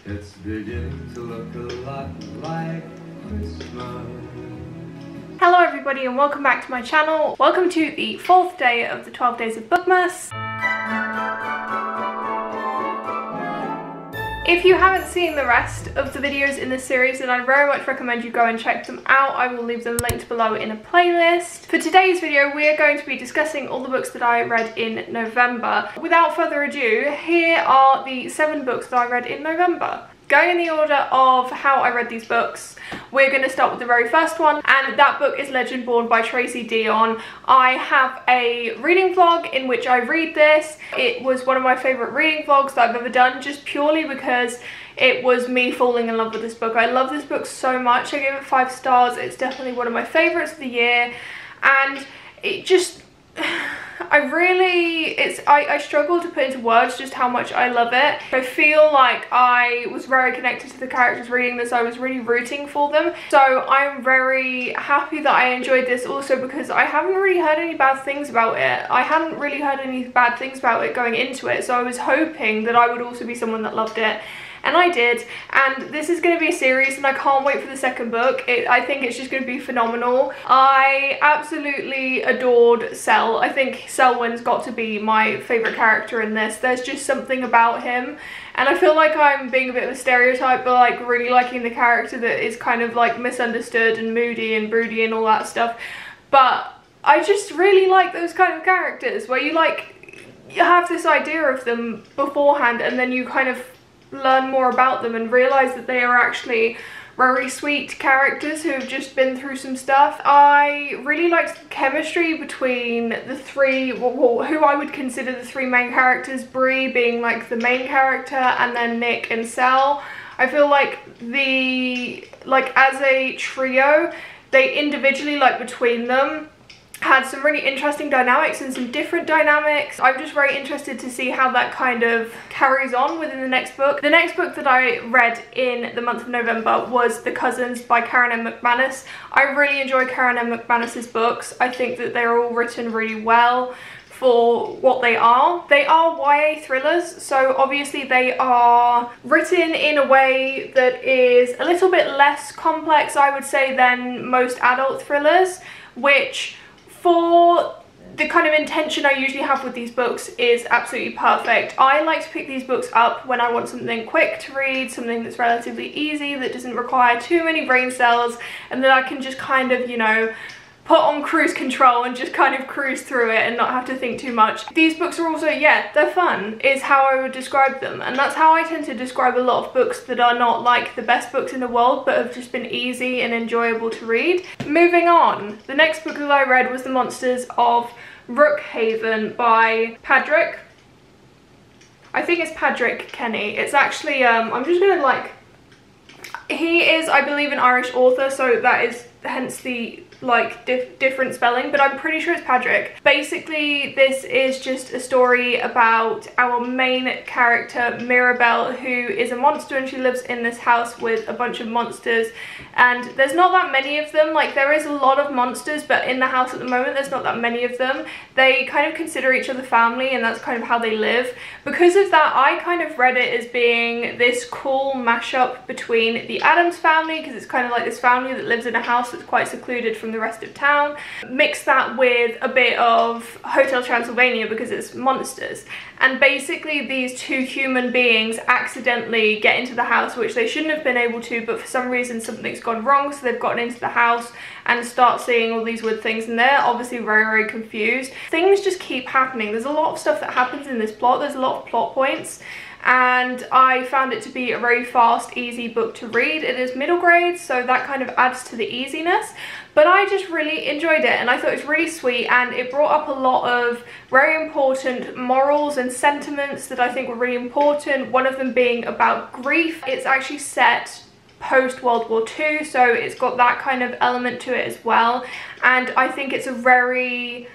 It's beginning to look a lot like Christmas. Hello everybody and welcome back to my channel. Welcome to the 4th day of the 12 days of bookmas. If you haven't seen the rest of the videos in this series, then I very much recommend you go and check them out. I will leave them linked below in a playlist. For today's video, we are going to be discussing all the books that I read in November. Without further ado, here are the 7 books that I read in November. Going in the order of how I read these books, we're going to start with the very first one, and that book is Legend Born by Tracy Dion. I have a reading vlog in which I read this. It was one of my favourite reading vlogs that I've ever done, just purely because it was me falling in love with this book. I love this book so much. I gave it 5 stars. It's definitely one of my favourites of the year, and it just... I struggle to put into words just how much I love it. I feel like I was very connected to the characters reading this. I was really rooting for them. So I'm very happy that I enjoyed this, also because I haven't really heard any bad things about it. I hadn't really heard any bad things about it going into it. So I was hoping that I would also be someone that loved it. And I did, and this is going to be a series and I can't wait for the second book. I think it's just going to be phenomenal. I absolutely adored Sel. I think Selwyn's got to be my favourite character in this. There's just something about him, and I feel like I'm being a bit of a stereotype, but like really liking the character that is kind of like misunderstood and moody and broody and all that stuff. But I just really like those kind of characters where you have this idea of them beforehand and then you kind of learn more about them and realize that they are actually very sweet characters who have just been through some stuff. I really liked the chemistry between the three, who I would consider the 3 main characters, Bree being like the main character, and then Nick and Sel. I feel like as a trio, they individually, between them, had some really interesting dynamics and some different dynamics. I'm just very interested to see how that kind of carries on within the next book. The next book that I read in the month of November was The Cousins by Karen M. McManus. I really enjoy Karen M. McManus's books. I think that they're all written really well for what they are. They are YA thrillers, so obviously they are written in a way that is a little bit less complex, I would say, than most adult thrillers, which for the kind of intention I usually have with these books is absolutely perfect. I like to pick these books up when I want something quick to read, something that's relatively easy, that doesn't require too many brain cells, and that I can just kind of, you know, put on cruise control and just kind of cruise through it and not have to think too much. These books are also, yeah, they're fun, is how I would describe them. And that's how I tend to describe a lot of books that are not like the best books in the world, but have just been easy and enjoyable to read. Moving on, the next book that I read was The Monsters of Brookhaven by Patrick. I think it's Patrick Kenny. It's actually, I'm just gonna he is, I believe, an Irish author, so that is hence the different spelling, but I'm pretty sure it's Patrick. Basically, this is just a story about our main character, Mirabelle, who is a monster, and she lives in this house with a bunch of monsters, and there's not that many of them. There is a lot of monsters, but in the house at the moment there's not that many of them. They kind of consider each other family, and that's kind of how they live. Because of that, I kind of read it as being this cool mashup between the Addams family, because it's kind of like this family that lives in a house that's quite secluded from the rest of town. Mix that with a bit of Hotel Transylvania because it's monsters, and basically these 2 human beings accidentally get into the house, which they shouldn't have been able to, but for some reason something's gone wrong, so they've gotten into the house and start seeing all these weird things, and they're obviously very, very confused. Things just keep happening. There's a lot of stuff that happens in this plot. There's a lot of plot points, and I found it to be a very fast, easy book to read. It is middle grade, so that kind of adds to the easiness, but I just really enjoyed it, and I thought it was really sweet, and it brought up a lot of very important morals and sentiments that I think were really important, one of them being about grief. It's actually set post World War II, so it's got that kind of element to it as well, and I think it's a very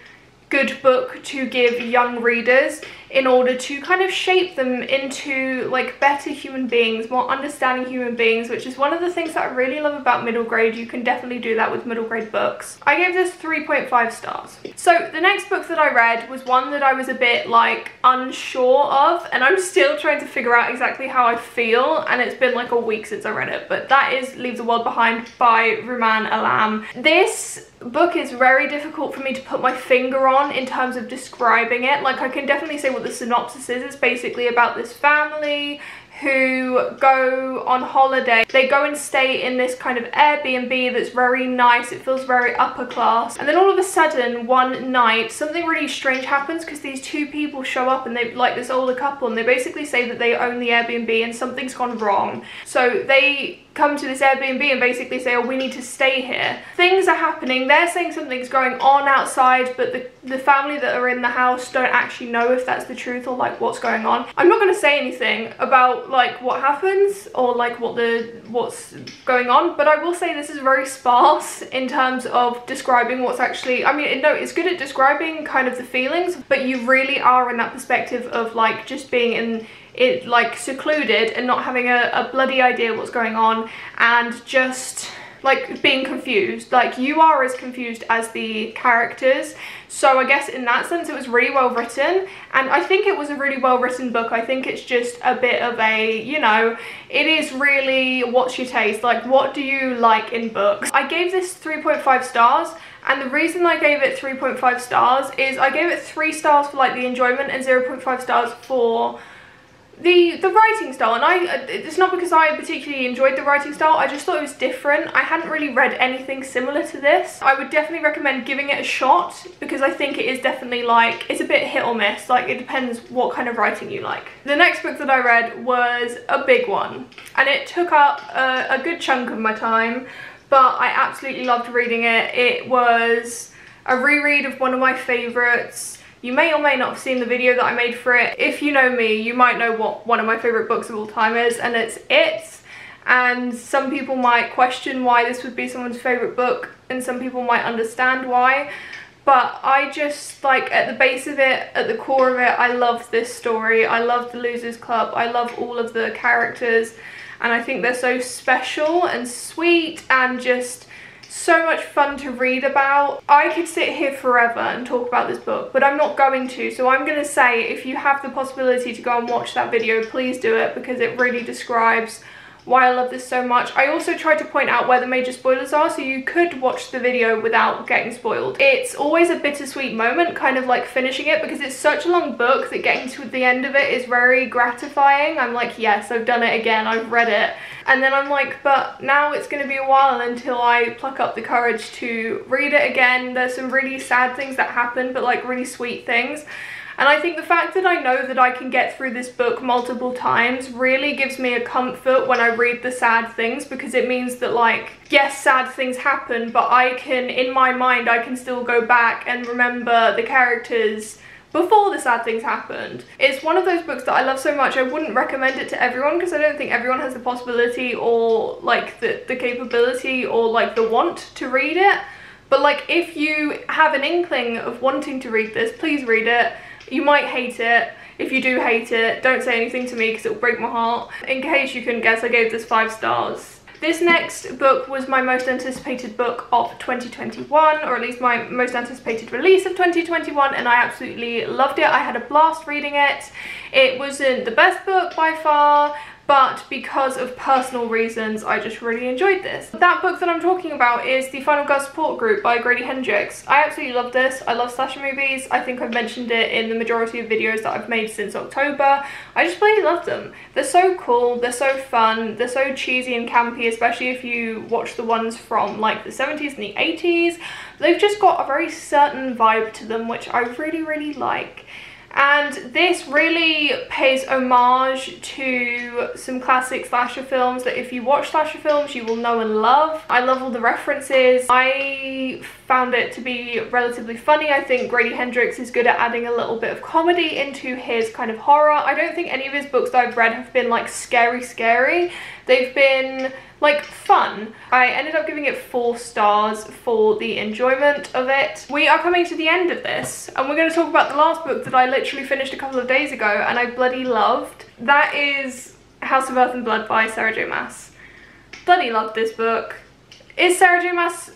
good book to give young readers. in order to kind of shape them into like better human beings, more understanding human beings, which is one of the things that I really love about middle grade. You can definitely do that with middle grade books. I gave this 3.5 stars. So the next book that I read was one that I was a bit like unsure of, and I'm still trying to figure out exactly how I feel, and it's been like a week since I read it, but that is Leave the World Behind by Rumaan Alam. This book is very difficult for me to put my finger on in terms of describing it. Like, I can definitely say what the synopsis is. It's basically about this family who go on holiday. They go and stay in this kind of Airbnb that's very nice. It feels very upper class. And then all of a sudden, one night, something really strange happens because these two people show up, and they like this older couple, and they basically say that they own the Airbnb and something's gone wrong. So they come to this Airbnb and basically say, oh, we need to stay here. Things are happening. They're saying something's going on outside, but the family that are in the house don't actually know if that's the truth or like what's going on. I'm not going to say anything about like what happens or like what's going on, but I will say this is very sparse in terms of describing what's actually, I mean, no, it's good at describing kind of the feelings, but you really are in that perspective of like just being in it, like secluded and not having a bloody idea what's going on, and just like being confused. Like, you are as confused as the characters. So I guess in that sense it was really well written, and I think it was a really well written book. I think it's just a bit of a, you know, it is really what's your taste, like what do you like in books. I gave this 3.5 stars, and the reason I gave it 3.5 stars is I gave it 3 stars for like the enjoyment and 0.5 stars for the writing style. And it's not because I particularly enjoyed the writing style, I just thought it was different. I hadn't really read anything similar to this. I would definitely recommend giving it a shot, because I think it is definitely like, it's a bit hit or miss, like it depends what kind of writing you like. The next book that I read was a big one, and it took up a good chunk of my time, but I absolutely loved reading it. It was a reread of one of my favourites. You may or may not have seen the video that I made for it. If you know me, you might know what one of my favourite books of all time is, and it's It. And some people might question why this would be someone's favourite book, and some people might understand why. But I just, like, at the base of it, at the core of it, I love this story. I love the Losers Club. I love all of the characters. And I think they're so special and sweet and just so much fun to read about. I could sit here forever and talk about this book, but I'm not going to. So I'm going to say, if you have the possibility to go and watch that video, please do it, because it really describes why I love this so much. I also tried to point out where the major spoilers are, so you could watch the video without getting spoiled. It's always a bittersweet moment, kind of like finishing it, because it's such a long book that getting to the end of it is very gratifying. I'm like, yes, I've done it again, I've read it. And then I'm like, but now it's going to be a while until I pluck up the courage to read it again. There's some really sad things that happen, but like really sweet things. And I think the fact that I know that I can get through this book multiple times really gives me a comfort when I read the sad things, because it means that, like, yes, sad things happen, but I can, in my mind, I can still go back and remember the characters before the sad things happened. It's one of those books that I love so much. I wouldn't recommend it to everyone, because I don't think everyone has the possibility or like the capability or like the want to read it. But like, if you have an inkling of wanting to read this, please read it. You might hate it. If you do hate it, don't say anything to me, because it will break my heart. In case you couldn't guess, I gave this 5 stars. This next book was my most anticipated book of 2021, or at least my most anticipated release of 2021, and I absolutely loved it. I had a blast reading it. It wasn't the best book by far, but because of personal reasons, I just really enjoyed this. That book that I'm talking about is The Final Girl Support Group by Grady Hendrix. I absolutely love this. I love slasher movies. I think I've mentioned it in the majority of videos that I've made since October. I just really love them. They're so cool, they're so fun, they're so cheesy and campy, especially if you watch the ones from like the 70s and the 80s. They've just got a very certain vibe to them, which I really, really like. And this really pays homage to some classic slasher films that if you watch slasher films you will know and love. I love all the references. I found it to be relatively funny. I think Grady Hendrix is good at adding a little bit of comedy into his kind of horror. I don't think any of his books that I've read have been like scary. They've been like fun. I ended up giving it 4 stars for the enjoyment of it. We are coming to the end of this, and we're going to talk about the last book that I literally finished a couple of days ago and I bloody loved. That is House of Earth and Blood by Sarah J Maas. Bloody loved this book. Is Sarah J Maas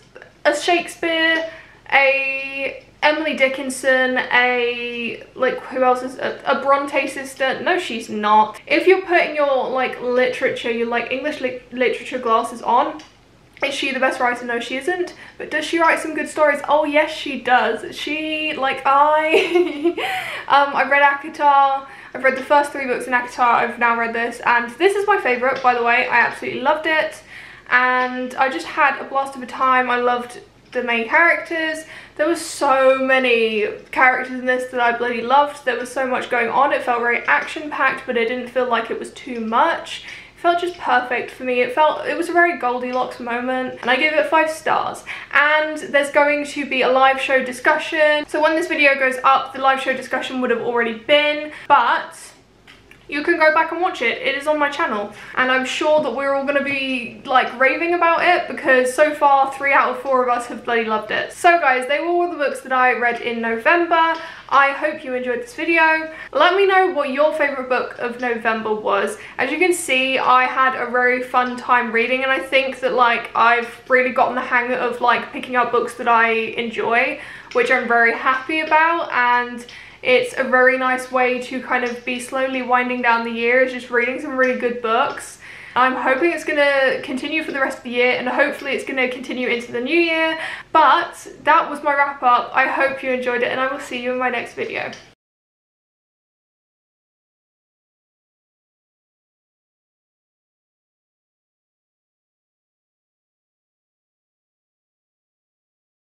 a Shakespeare, a Emily Dickinson, a, like, who else is a Bronte sister? No, she's not. If you're putting your like literature, your like English literature glasses on, is she the best writer? No, she isn't. But does she write some good stories? Oh yes, she does. She, like, I've read ACOTAR. I've read the first 3 books in ACOTAR. I've now read this, and this is my favourite, by the way. I absolutely loved it, and I just had a blast of a time. I loved the main characters. There were so many characters in this that I bloody loved. There was so much going on. It felt very action-packed, but it didn't feel like it was too much. It felt just perfect for me. It was a very Goldilocks moment, and I gave it 5 stars. And there's going to be a live show discussion. So when this video goes up, the live show discussion would have already been, but you can go back and watch it. It is on my channel, and I'm sure that we're all going to be like raving about it, because so far 3 out of 4 of us have bloody loved it. So guys, they were all the books that I read in November. I hope you enjoyed this video. Let me know what your favourite book of November was. As you can see, I had a very fun time reading, and I think that like I've really gotten the hang of like picking up books that I enjoy, which I'm very happy about, and it's a very nice way to kind of be slowly winding down the year, is just reading some really good books. I'm hoping it's going to continue for the rest of the year, and hopefully it's going to continue into the new year. But that was my wrap up. I hope you enjoyed it, and I will see you in my next video.